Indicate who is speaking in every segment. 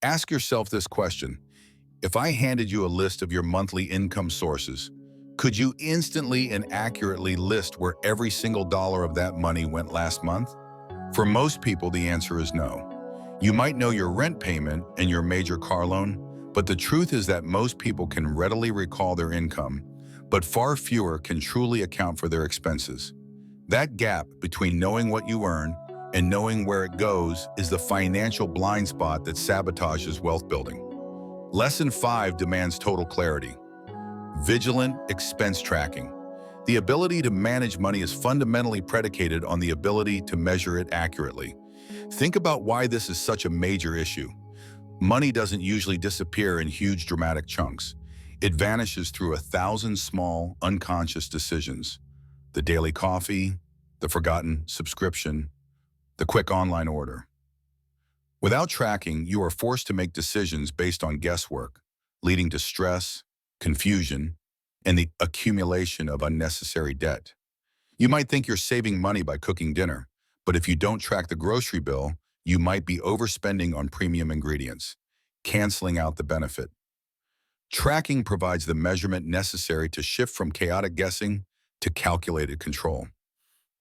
Speaker 1: Ask yourself this question. If I handed you a list of your monthly income sources, could you instantly and accurately list where every single dollar of that money went last month? For most people, the answer is no. You might know your rent payment and your major car loan, but the truth is that most people can readily recall their income, but far fewer can truly account for their expenses. That gap between knowing what you earn and knowing where it goes is the financial blind spot that sabotages wealth building. Lesson 5 demands total clarity. Vigilant expense tracking. The ability to manage money is fundamentally predicated on the ability to measure it accurately. Think about why this is such a major issue. Money doesn't usually disappear in huge dramatic chunks. It vanishes through 1,000 small, unconscious decisions. The daily coffee, the forgotten subscription, the quick online order. Without tracking, you are forced to make decisions based on guesswork, leading to stress, confusion, and the accumulation of unnecessary debt. You might think you're saving money by cooking dinner, but if you don't track the grocery bill, you might be overspending on premium ingredients, canceling out the benefit. Tracking provides the measurement necessary to shift from chaotic guessing to calculated control.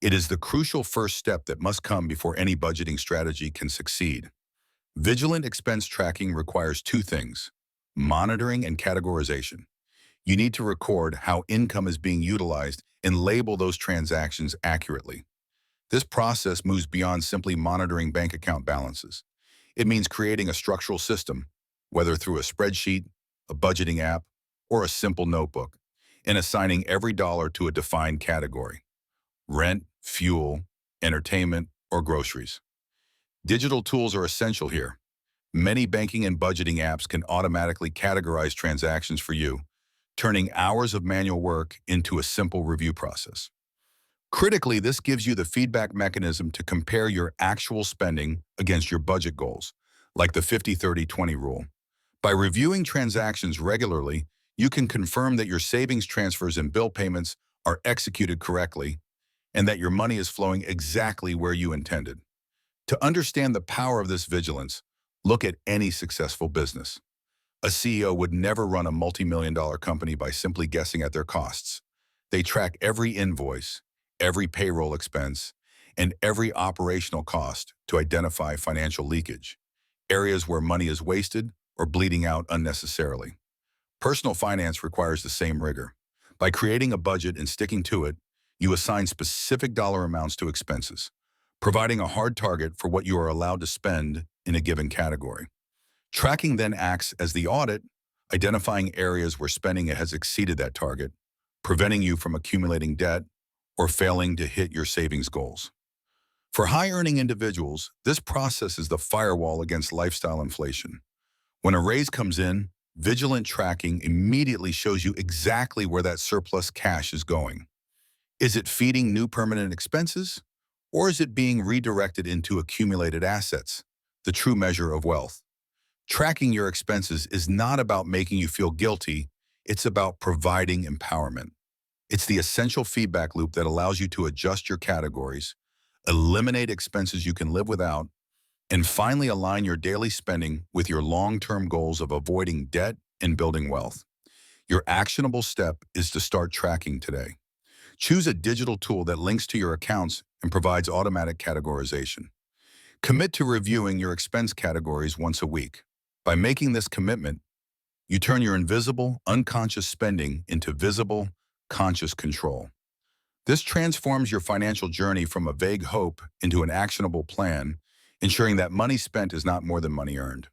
Speaker 1: It is the crucial first step that must come before any budgeting strategy can succeed. Vigilant expense tracking requires two things: monitoring and categorization. You need to record how income is being utilized and label those transactions accurately. This process moves beyond simply monitoring bank account balances. It means creating a structural system, whether through a spreadsheet, a budgeting app, or a simple notebook, and assigning every dollar to a defined category: rent, fuel, entertainment, or groceries. Digital tools are essential here. Many banking and budgeting apps can automatically categorize transactions for you, turning hours of manual work into a simple review process. Critically, this gives you the feedback mechanism to compare your actual spending against your budget goals, like the 50-30-20 rule. By reviewing transactions regularly, you can confirm that your savings transfers and bill payments are executed correctly and that your money is flowing exactly where you intended. To understand the power of this vigilance, look at any successful business. A CEO would never run a multi-million-dollar company by simply guessing at their costs. They track every invoice, every payroll expense, and every operational cost to identify financial leakage, areas where money is wasted or bleeding out unnecessarily. Personal finance requires the same rigor. By creating a budget and sticking to it, you assign specific dollar amounts to expenses, providing a hard target for what you are allowed to spend in a given category. Tracking then acts as the audit, identifying areas where spending has exceeded that target, preventing you from accumulating debt or failing to hit your savings goals. For high-earning individuals, this process is the firewall against lifestyle inflation. When a raise comes in, vigilant tracking immediately shows you exactly where that surplus cash is going. Is it feeding new permanent expenses, or is it being redirected into accumulated assets, the true measure of wealth? Tracking your expenses is not about making you feel guilty, it's about providing empowerment. It's the essential feedback loop that allows you to adjust your categories, eliminate expenses you can live without, and finally align your daily spending with your long-term goals of avoiding debt and building wealth. Your actionable step is to start tracking today. Choose a digital tool that links to your accounts and provides automatic categorization. Commit to reviewing your expense categories once a week. By making this commitment, you turn your invisible, unconscious spending into visible, conscious control. This transforms your financial journey from a vague hope into an actionable plan, ensuring that money spent is not more than money earned.